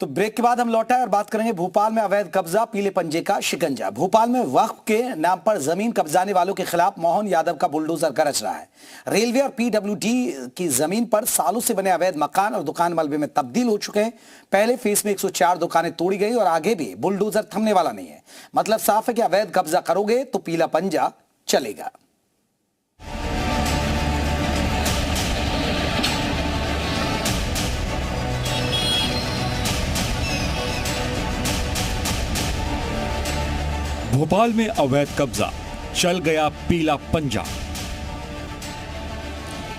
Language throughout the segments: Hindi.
तो ब्रेक के बाद हम लौटा है और बात करेंगे भोपाल में अवैध कब्जा, पीले पंजे का शिकंजा। भोपाल में वक्फ के नाम पर जमीन कब्जाने वालों के खिलाफ मोहन यादव का बुलडोजर गरज रहा है। रेलवे और पीडब्ल्यूडी की जमीन पर सालों से बने अवैध मकान और दुकान मलबे में तब्दील हो चुके हैं। पहले फेज में 104 दुकानें तोड़ी गई और आगे भी बुलडोजर थमने वाला नहीं है। मतलब साफ है कि अवैध कब्जा करोगे तो पीला पंजा चलेगा। भोपाल में अवैध कब्जा, चल गया पीला पंजा।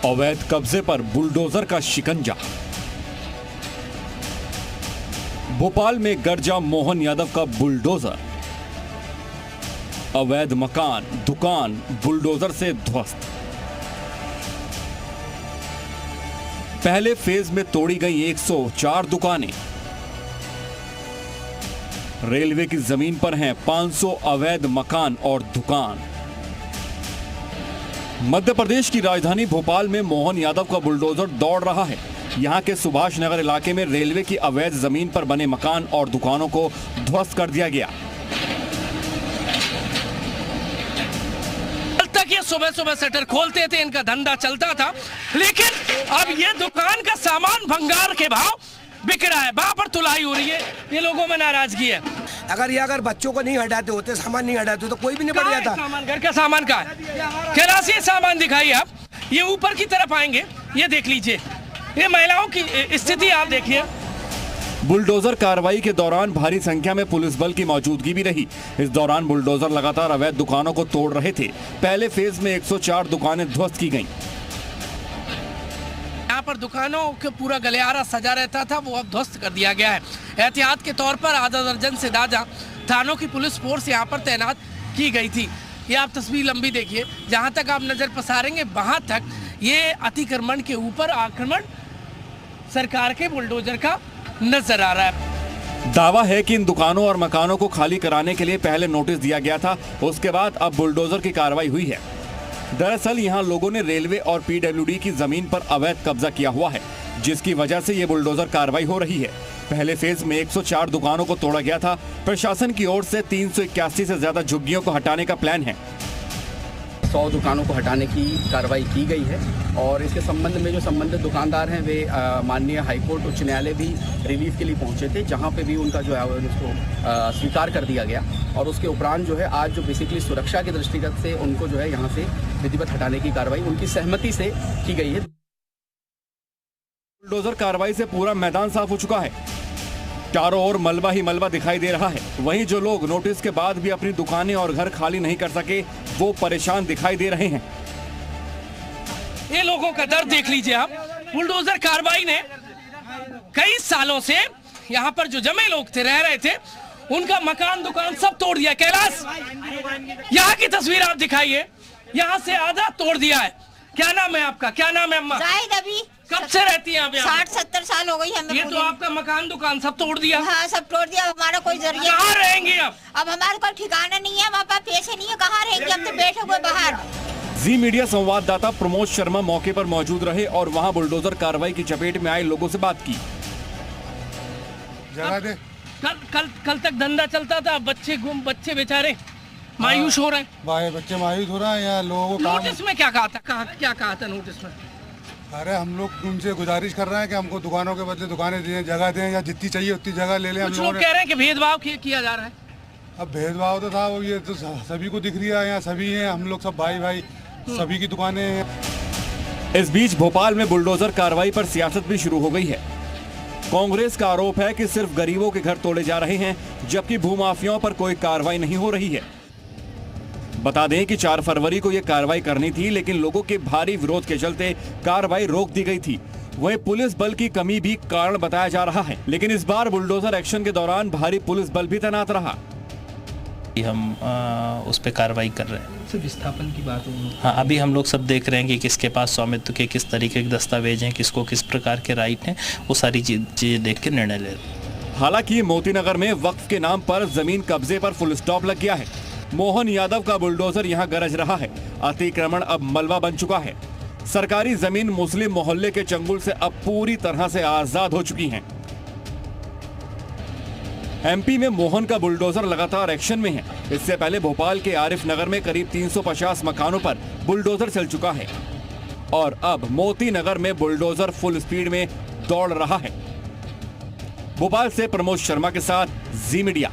अवैध कब्जे पर बुलडोजर का शिकंजा। भोपाल में गरजा मोहन यादव का बुलडोजर। अवैध मकान, दुकान बुलडोजर से ध्वस्त। पहले फेज में तोड़ी गई 104 दुकानें। रेलवे की जमीन पर हैं 500 अवैध मकान और दुकान। मध्य प्रदेश की राजधानी भोपाल में मोहन यादव का बुलडोजर दौड़ रहा है। यहां के सुभाष नगर इलाके में रेलवे की अवैध जमीन पर बने मकान और दुकानों को ध्वस्त कर दिया गया। कल तक ये सुबह सुबह शटर खोलते थे, इनका धंधा चलता था, लेकिन अब ये दुकान का सामान भंगार के भाव बिक रहा है, वहां पर तुलाई हो रही है। ये लोगों में नाराजगी है। अगर बच्चों को नहीं हटाते होते, सामान नहीं हटाते तो कोई भी नहीं बढ़ जाता। सामान, घर का सामान का है, कैलाशी सामान दिखाइए आप। ये ऊपर की तरफ आएंगे, ये देख लीजिए, ये महिलाओं की स्थिति आप देखिए। बुलडोजर कार्रवाई के दौरान भारी संख्या में पुलिस बल की मौजूदगी भी रही। इस दौरान बुलडोजर लगातार अवैध दुकानों को तोड़ रहे थे। पहले फेज में 104 दुकानें ध्वस्त की गईं। यहाँ पर दुकानों के पूरा गलियारा सजा रहता था, वो अब ध्वस्त कर दिया गया है। एहतियात के तौर पर आधा दर्जन से ज्यादा थानों की पुलिस फोर्स यहाँ पर तैनात की गई थी। ये आप तस्वीर लंबी देखिए, जहाँ तक आप नजर पसारेंगे वहां तक ये अतिक्रमण के ऊपर आक्रमण सरकार के बुलडोजर का नजर आ रहा है। दावा है कि इन दुकानों और मकानों को खाली कराने के लिए पहले नोटिस दिया गया था, उसके बाद अब बुलडोजर की कार्रवाई हुई है। दरअसल यहां लोगों ने रेलवे और पीडब्ल्यूडी की जमीन पर अवैध कब्जा किया हुआ है, जिसकी वजह से ये बुलडोजर कार्रवाई हो रही है। पहले फेज में 104 दुकानों को तोड़ा गया था। प्रशासन की ओर से 381 से ज्यादा झुग्गियों को हटाने का प्लान है। 100 दुकानों को हटाने की कार्रवाई की गई है और इसके संबंध में जो संबंधित दुकानदार हैं वे माननीय हाईकोर्ट उच्च न्यायालय भी रिलीफ के लिए पहुंचे थे, जहां पे भी उनका जो है उसको स्वीकार कर दिया गया। और उसके उपरांत जो है आज जो बेसिकली सुरक्षा के दृष्टिगत से उनको जो है यहाँ से विधिवत हटाने की कार्रवाई उनकी सहमति से की गई है। बुलडोजर कार्रवाई से पूरा मैदान साफ हो चुका है। चारों ओर मलबा ही मलबा दिखाई दे रहा है। वहीं जो लोग नोटिस के बाद भी अपनी दुकानें और घर खाली नहीं कर सके, वो परेशान दिखाई दे रहे हैं। ये लोगों का दर्द देख लीजिए आप। बुलडोजर कार्रवाई ने कई सालों से यहाँ पर जो जमे लोग थे, रह रहे थे, उनका मकान दुकान सब तोड़ दिया। कैलाश, यहाँ की तस्वीर आप दिखाइए, यहाँ से आधा तोड़ दिया है। क्या नाम है आपका? क्या नाम है अम्मा? अभी कब से रहती हैं आप यहाँ? 60-70 साल हो गई हमें। ये तो आपका मकान दुकान सब तोड़ दिया। हाँ, सब तोड़ दिया। हमारा कोई जरिया कहाँ रहेंगे अब? अब हमारा कोई ठिकाना नहीं है, हमारे पास पैसे नहीं है, कहाँ रहेंगे? अब तो बैठे हुए बाहर। जी मीडिया संवाददाता प्रमोद शर्मा मौके पर मौजूद रहे और वहां बुलडोजर कार्रवाई की चपेट में आए लोगों से बात की। जगह दे। कल तक धंधा चलता था, बच्चे बेचारे मायूस हो रहे हैं। भाई बच्चे मायूस हो रहे हैं या लोगों को नोटिस में क्या कहा था? क्या कहा था नोटिस में? अरे हम लोग उनसे गुजारिश कर रहे हैं कि हमको दुकानों के बदले दुकानें दें, जगह दें, या जितनी चाहिए उतनी जगह ले लें। कुछ लोग कह रहे हैं कि भेदभाव किया जा रहा है। अब भेदभाव तो था, वो ये तो सभी को दिख रही है, यहाँ सभी हैं, हम लोग सब भाई सभी की दुकानें हैं। इस बीच भोपाल में बुलडोजर कार्रवाई पर सियासत भी शुरू हो गई है। कांग्रेस का आरोप है कि सिर्फ गरीबों के घर तोड़े जा रहे हैं, जबकि भूमाफियाओं पर कोई कार्रवाई नहीं हो रही है। बता दें कि 4 फरवरी को यह कार्रवाई करनी थी, लेकिन लोगों के भारी विरोध के चलते कार्रवाई रोक दी गई थी। वहीं पुलिस बल की कमी भी कारण बताया जा रहा है, लेकिन इस बार बुलडोजर एक्शन के दौरान भारी पुलिस बल भी तैनात रहा। हम उस पर कार्रवाई कर रहे हैं। विस्थापन की बात होगी। हाँ, अभी हम लोग सब देख रहे हैं कि किसके पास स्वामित्व के किस तरीके के दस्तावेज हैं, किसको किस प्रकार के राइट हैं, वो सारी चीजें देख के निर्णय ले रहे हैं। हालांकि मोतीनगर में वक्फ के नाम पर जमीन कब्जे पर फुल स्टॉप लग गया है। मोहन यादव का बुलडोजर यहां गरज रहा है। अतिक्रमण अब मलबा बन चुका है। सरकारी जमीन मुस्लिम मोहल्ले के चंगुल से अब पूरी तरह से आजाद हो चुकी हैं। एमपी में मोहन का बुलडोजर लगातार एक्शन में है। इससे पहले भोपाल के आरिफ नगर में करीब 350 मकानों पर बुलडोजर चल चुका है और अब मोती नगर में बुलडोजर फुल स्पीड में दौड़ रहा है। भोपाल से प्रमोद शर्मा के साथ जी मीडिया।